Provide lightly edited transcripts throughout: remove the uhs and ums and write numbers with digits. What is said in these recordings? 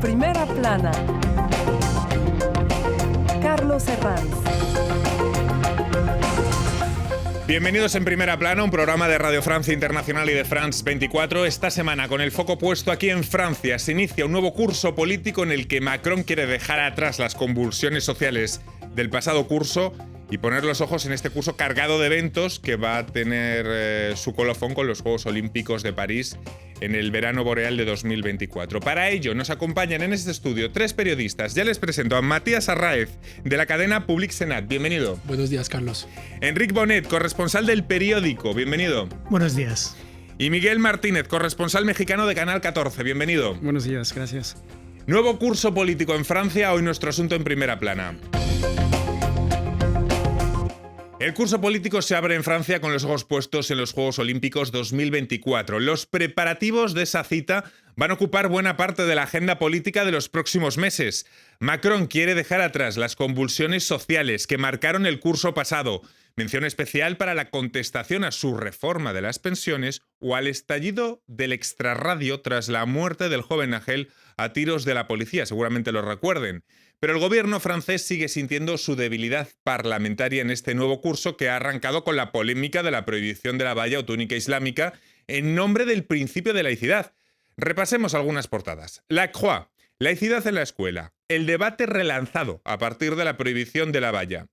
Primera plana. Carlos Herranz. Bienvenidos en Primera Plana, un programa de Radio Francia Internacional y de France 24. Esta semana, con el foco puesto aquí en Francia, se inicia un nuevo curso político en el que Macron quiere dejar atrás las convulsiones sociales del pasado curso y poner los ojos en este curso cargado de eventos que va a tener su colofón con los Juegos Olímpicos de París en el verano boreal de 2024. Para ello nos acompañan en este estudio tres periodistas. Ya les presento a Matías Arraez, de la cadena Public Senat. Bienvenido. Buenos días, Carlos. Enric Bonet, corresponsal del periódico. Bienvenido. Buenos días. Y Miguel Martínez, corresponsal mexicano de Canal 14. Bienvenido. Buenos días, gracias. Nuevo curso político en Francia, hoy nuestro asunto en Primera Plana. El curso político se abre en Francia con los ojos puestos en los Juegos Olímpicos 2024. Los preparativos de esa cita van a ocupar buena parte de la agenda política de los próximos meses. Macron quiere dejar atrás las convulsiones sociales que marcaron el curso pasado. Mención especial para la contestación a su reforma de las pensiones o al estallido del extrarradio tras la muerte del joven Nagel a tiros de la policía, seguramente lo recuerden. Pero el gobierno francés sigue sintiendo su debilidad parlamentaria en este nuevo curso que ha arrancado con la polémica de la prohibición de la valla o túnica islámica en nombre del principio de laicidad. Repasemos algunas portadas. La Croix, laicidad en la escuela. El debate relanzado a partir de la prohibición de la valla.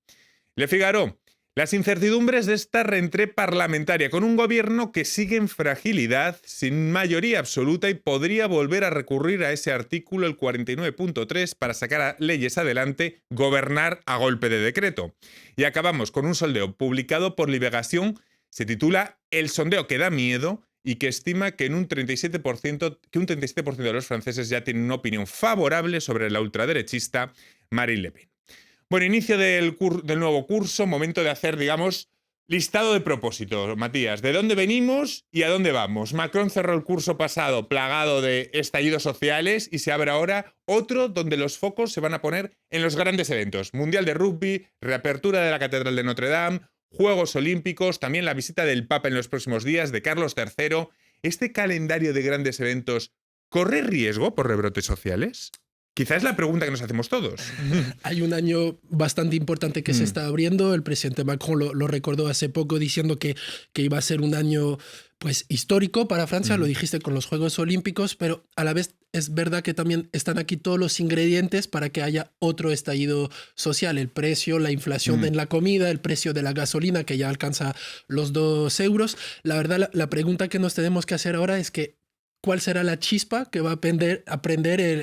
Le Figaro, las incertidumbres de esta reentrée parlamentaria con un gobierno que sigue en fragilidad, sin mayoría absoluta y podría volver a recurrir a ese artículo, el 49.3, para sacar a leyes adelante, gobernar a golpe de decreto. Y acabamos con un sondeo publicado por Libération, se titula El sondeo que da miedo y que estima que un 37% de los franceses ya tienen una opinión favorable sobre la ultraderechista Marine Le Pen. Bueno, inicio del nuevo curso, momento de hacer, digamos, listado de propósitos, Matías. ¿De dónde venimos y a dónde vamos? Macron cerró el curso pasado plagado de estallidos sociales y se abre ahora otro donde los focos se van a poner en los grandes eventos. Mundial de Rugby, reapertura de la Catedral de Notre Dame, Juegos Olímpicos, también la visita del Papa en los próximos días, de Carlos III. ¿Este calendario de grandes eventos corre riesgo por rebrotes sociales? Quizás es la pregunta que nos hacemos todos. Hay un año bastante importante que se está abriendo. El presidente Macron lo recordó hace poco diciendo que iba a ser un año pues, histórico para Francia. Lo dijiste con los Juegos Olímpicos, pero a la vez es verdad que también están aquí todos los ingredientes para que haya otro estallido social. El precio, la inflación en la comida, el precio de la gasolina que ya alcanza los 2 euros. La verdad, la pregunta que nos tenemos que hacer ahora es que ¿cuál será la chispa que va a prender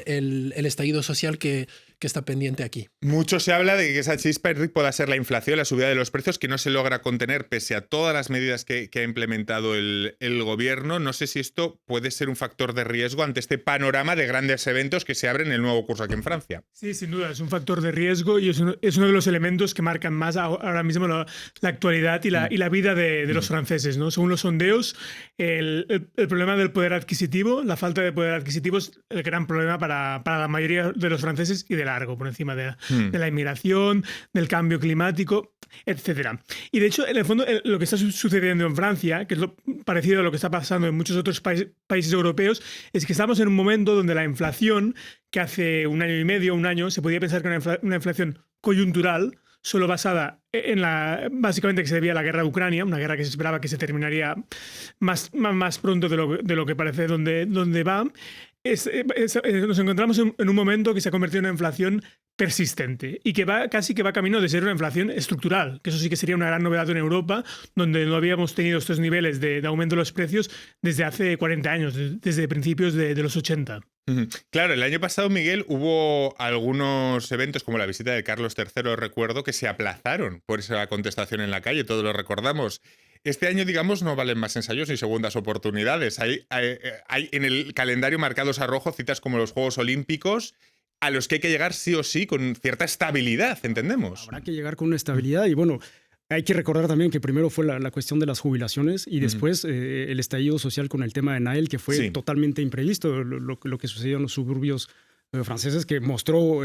el estallido social que está pendiente aquí? Mucho se habla de que esa chispa, Enric, pueda ser la inflación, la subida de los precios, que no se logra contener pese a todas las medidas que ha implementado el gobierno. No sé si esto puede ser un factor de riesgo ante este panorama de grandes eventos que se abren en el nuevo curso aquí en Francia. Sí, sin duda, es un factor de riesgo y es uno de los elementos que marcan más ahora mismo la actualidad y la vida de los franceses, ¿no? Según los sondeos, el problema del poder adquisitivo, la falta de poder adquisitivo es el gran problema para la mayoría de los franceses y de largo, por encima de la inmigración, del cambio climático, etc. Y de hecho, en el fondo, lo que está sucediendo en Francia, que es lo parecido a lo que está pasando en muchos otros países europeos, es que estamos en un momento donde la inflación, que hace un año y medio, un año, se podía pensar que era una inflación coyuntural, solo basada en básicamente que se debía a la guerra de Ucrania, una guerra que se esperaba que se terminaría más pronto de lo que parece donde va. Nos encontramos en un momento que se ha convertido en una inflación persistente y que casi que va camino de ser una inflación estructural, que eso sí que sería una gran novedad en Europa, donde no habíamos tenido estos niveles de aumento de los precios desde hace 40 años, desde principios de los 80. Claro, el año pasado, Miguel, hubo algunos eventos como la visita de Carlos III, recuerdo, que se aplazaron por esa contestación en la calle, todos lo recordamos. Este año, digamos, no valen más ensayos ni segundas oportunidades. Hay en el calendario marcados a rojo citas como los Juegos Olímpicos, a los que hay que llegar sí o sí con cierta estabilidad, ¿entendemos? Habrá que llegar con una estabilidad y bueno, hay que recordar también que primero fue la cuestión de las jubilaciones y después el estallido social con el tema de Nael, que fue totalmente imprevisto, lo que sucedió en los suburbios franceses, que mostró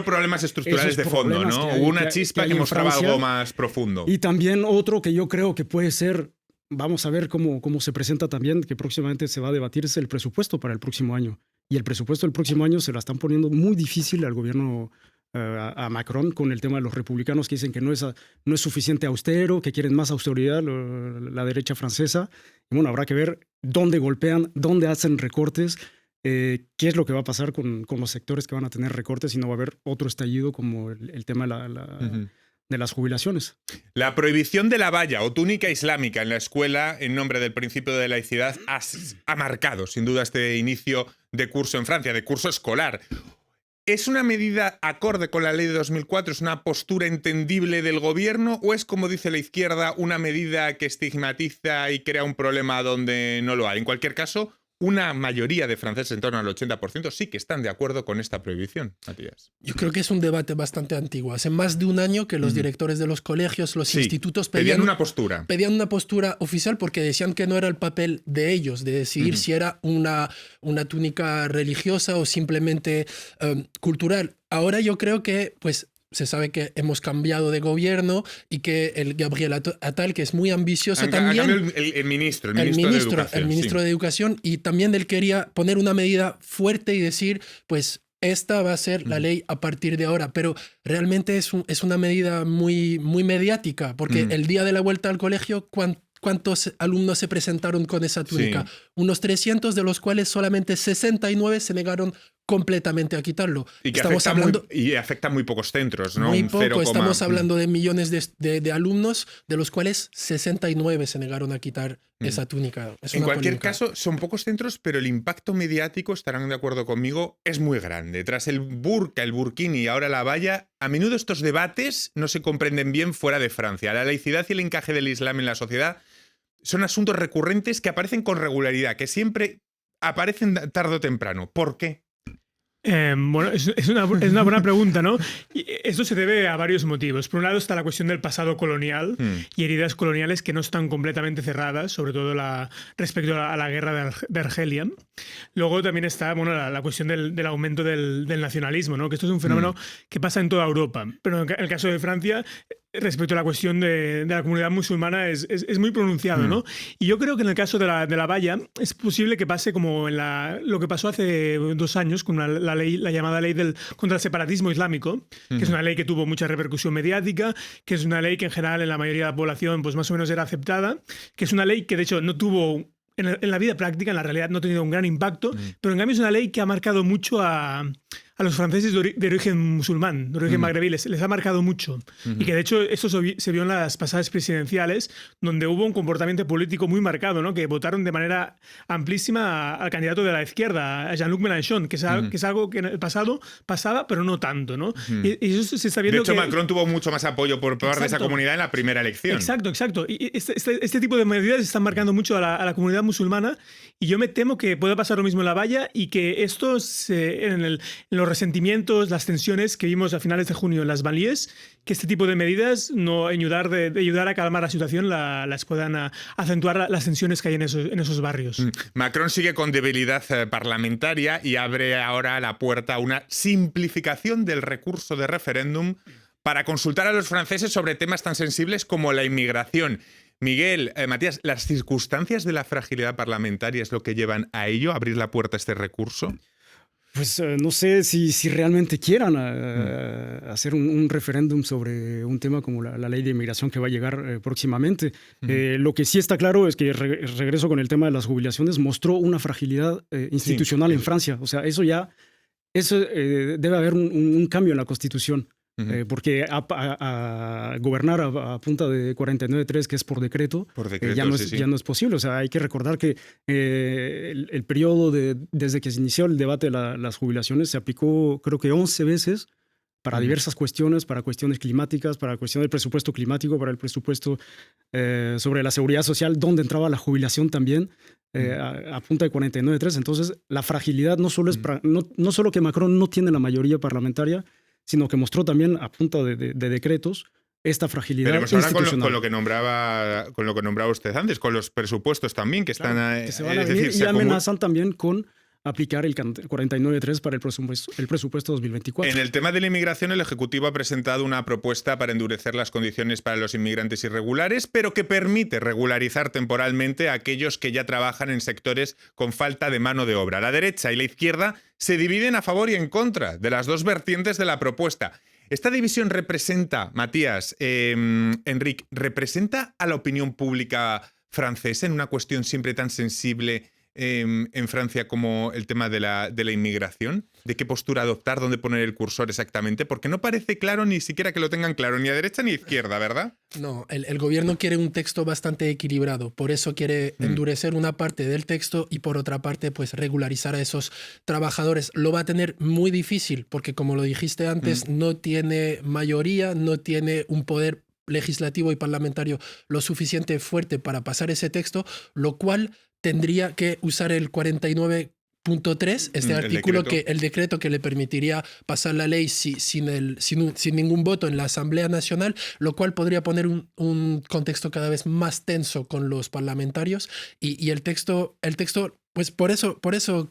problemas estructurales de fondo, ¿no? Hubo una chispa que mostraba algo más profundo. Y también otro que yo creo que puede ser, vamos a ver cómo se presenta también, que próximamente se va a debatir, es el presupuesto para el próximo año. y el presupuesto del próximo año se la están poniendo muy difícil al gobierno, a Macron, con el tema de los republicanos que dicen que no es suficiente austero, que quieren más austeridad, la derecha francesa. Y bueno, habrá que ver dónde golpean, dónde hacen recortes, qué es lo que va a pasar con los sectores que van a tener recortes y no va a haber otro estallido como el tema de las jubilaciones. La prohibición de la valla o túnica islámica en la escuela en nombre del principio de laicidad ha marcado sin duda este inicio de curso en Francia, de curso escolar. ¿Es una medida acorde con la ley de 2004? ¿Es una postura entendible del gobierno? ¿O es, como dice la izquierda, una medida que estigmatiza y crea un problema donde no lo hay? En cualquier caso, una mayoría de franceses, en torno al 80%, sí que están de acuerdo con esta prohibición, Matías. Yo creo que es un debate bastante antiguo. Hace más de un año que los directores de los colegios, los institutos pedían una postura. Pedían una postura oficial porque decían que no era el papel de ellos de decidir si era una túnica religiosa o simplemente cultural. Ahora yo creo que, pues, se sabe que hemos cambiado de gobierno y que el Gabriel Attal, que es muy ambicioso también... El ministro de Educación. El ministro de Educación, y también él quería poner una medida fuerte y decir, pues, esta va a ser la ley a partir de ahora. Pero realmente es una medida muy, muy mediática, porque el día de la vuelta al colegio, ¿cuántos alumnos se presentaron con esa túnica? Sí. Unos 300, de los cuales solamente 69 se negaron completamente a quitarlo. Y que afecta muy pocos centros, ¿no? Muy poco. Estamos hablando de millones de alumnos, de los cuales 69 se negaron a quitar esa túnica. En cualquier caso, son pocos centros, pero el impacto mediático, estarán de acuerdo conmigo, es muy grande. Tras el burka, el burkini y ahora la valla, a menudo estos debates no se comprenden bien fuera de Francia. La laicidad y el encaje del Islam en la sociedad son asuntos recurrentes que aparecen con regularidad, que siempre aparecen tarde o temprano. ¿Por qué? Bueno, es una buena pregunta, ¿no? Y esto se debe a varios motivos. Por un lado está la cuestión del pasado colonial y heridas coloniales que no están completamente cerradas, sobre todo respecto a la guerra de Argelia. Luego también está, bueno, la cuestión del aumento del nacionalismo, ¿no? Que esto es un fenómeno que pasa en toda Europa. Pero en el caso de Francia, respecto a la cuestión de la comunidad musulmana, es muy pronunciado, ¿no? Y yo creo que en el caso de la valla es posible que pase como lo que pasó hace 2 años con la llamada ley contra el separatismo islámico, que es una ley que tuvo mucha repercusión mediática, que es una ley que en general en la mayoría de la población pues más o menos era aceptada, que es una ley que de hecho no tuvo en la vida práctica, en la realidad no ha tenido un gran impacto, pero en cambio es una ley que ha marcado mucho a los franceses de origen musulmán, de origen magrebí, les ha marcado mucho. Y que de hecho esto se vio en las pasadas presidenciales, donde hubo un comportamiento político muy marcado, ¿no? Que votaron de manera amplísima al candidato de la izquierda, a Jean-Luc Mélenchon, que es algo que en el pasado pasaba, pero no tanto, ¿no? Y eso se está viendo. De hecho, Macron tuvo mucho más apoyo por parte de esa comunidad en la primera elección. Exacto. Y este tipo de medidas están marcando mucho a la comunidad musulmana, y yo me temo que pueda pasar lo mismo en la valla y que esto en los resentimientos, las tensiones que vimos a finales de junio en las banlieues, que este tipo de medidas, no en ayudar a calmar la situación, las puedan acentuar las tensiones que hay en esos barrios. Macron sigue con debilidad parlamentaria y abre ahora la puerta a una simplificación del recurso de referéndum para consultar a los franceses sobre temas tan sensibles como la inmigración. Miguel, Matías, ¿las circunstancias de la fragilidad parlamentaria es lo que llevan a ello, a abrir la puerta a este recurso? Pues no sé si realmente quieran hacer un referéndum sobre un tema como la ley de inmigración que va a llegar próximamente. Lo que sí está claro es que, regreso con el tema de las jubilaciones, mostró una fragilidad institucional en Francia. O sea, debe haber un cambio en la Constitución. Porque gobernar a punta de 49.3, que es por decreto, ya no es posible. O sea, hay que recordar que el periodo desde que se inició el debate de las jubilaciones se aplicó, creo que 11 veces para diversas cuestiones, para cuestiones climáticas, para cuestión del presupuesto climático, para el presupuesto sobre la seguridad social, donde entraba la jubilación también, a punta de 49.3. Entonces, la fragilidad no solo es no solo que Macron no tiene la mayoría parlamentaria, sino que mostró también a punta de decretos esta fragilidad institucional. Ahora con lo que nombraba usted antes, con los presupuestos también que están... Claro, que se van a venir y amenazan también con aplicar el 49.3 para el presupuesto 2024. En el tema de la inmigración, el Ejecutivo ha presentado una propuesta para endurecer las condiciones para los inmigrantes irregulares, pero que permite regularizar temporalmente a aquellos que ya trabajan en sectores con falta de mano de obra. La derecha y la izquierda se dividen a favor y en contra de las dos vertientes de la propuesta. ¿Esta división representa, Matías, Enric, representa a la opinión pública francesa en una cuestión siempre tan sensible en Francia como el tema de la inmigración? ¿De qué postura adoptar, dónde poner el cursor exactamente? Porque no parece claro ni siquiera que lo tengan claro, ni a derecha ni a izquierda, ¿verdad? No, el gobierno quiere un texto bastante equilibrado, por eso quiere endurecer una parte del texto y por otra parte pues regularizar a esos trabajadores. Lo va a tener muy difícil porque, como lo dijiste antes, no tiene mayoría, no tiene un poder legislativo y parlamentario lo suficiente fuerte para pasar ese texto, lo cual tendría que usar el 49.3, este artículo, el decreto que le permitiría pasar la ley sin ningún voto en la Asamblea Nacional, lo cual podría poner un contexto cada vez más tenso con los parlamentarios y el texto, pues por eso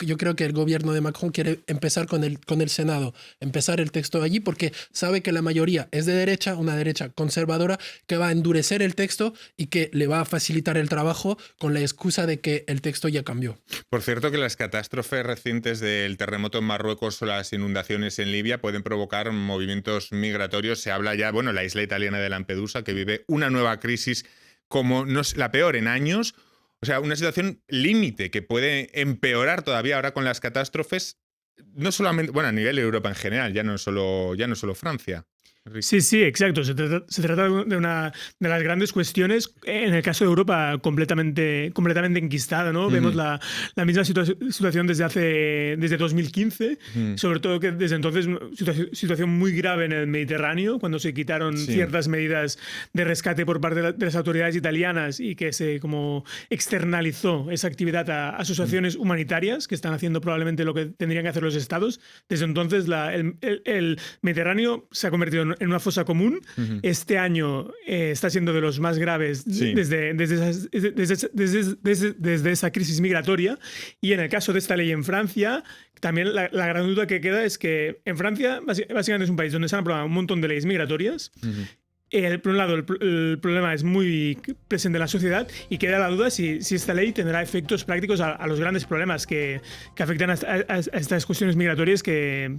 yo creo que el gobierno de Macron quiere empezar con el Senado, empezar el texto allí porque sabe que la mayoría es de derecha, una derecha conservadora que va a endurecer el texto y que le va a facilitar el trabajo con la excusa de que el texto ya cambió. Por cierto, que las catástrofes recientes del terremoto en Marruecos o las inundaciones en Libia pueden provocar movimientos migratorios. Se habla ya, la isla italiana de Lampedusa, que vive una nueva crisis como no es la peor en años. O sea, una situación límite que puede empeorar todavía ahora con las catástrofes, no solamente, a nivel de Europa en general, ya no solo Francia. Sí, exacto. Se trata de una de las grandes cuestiones, en el caso de Europa, completamente enquistada, ¿no? Vemos la misma situación desde 2015, sobre todo que desde entonces situación muy grave en el Mediterráneo, cuando se quitaron ciertas medidas de rescate por parte de las autoridades italianas y que se como externalizó esa actividad a asociaciones humanitarias que están haciendo probablemente lo que tendrían que hacer los estados. Desde entonces el Mediterráneo se ha convertido en una fosa común. Este año está siendo de los más graves desde esa crisis migratoria. Y en el caso de esta ley en Francia, también la gran duda que queda es que en Francia básicamente es un país donde se han aprobado un montón de leyes migratorias. Por un lado, el problema es muy presente en la sociedad y queda la duda si esta ley tendrá efectos prácticos a los grandes problemas que afectan a estas cuestiones migratorias que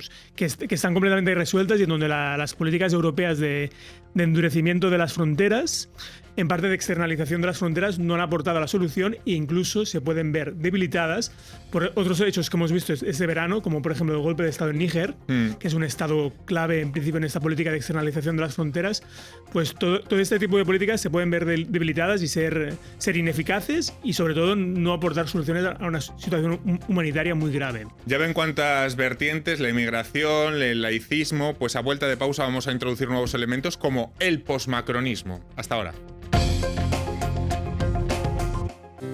están completamente irresueltas y en donde las políticas europeas de endurecimiento de las fronteras, en parte de externalización de las fronteras, no han aportado la solución e incluso se pueden ver debilitadas por otros hechos que hemos visto este verano, como por ejemplo el golpe de Estado en Níger, que es un estado clave en principio en esta política de externalización de las fronteras. Pues todo este tipo de políticas se pueden ver debilitadas y ser ineficaces y sobre todo no aportar soluciones a una situación humanitaria muy grave. Ya ven cuántas vertientes, la inmigración, el laicismo. Pues a vuelta de pausa vamos a introducir nuevos elementos como el posmacronismo. Hasta ahora.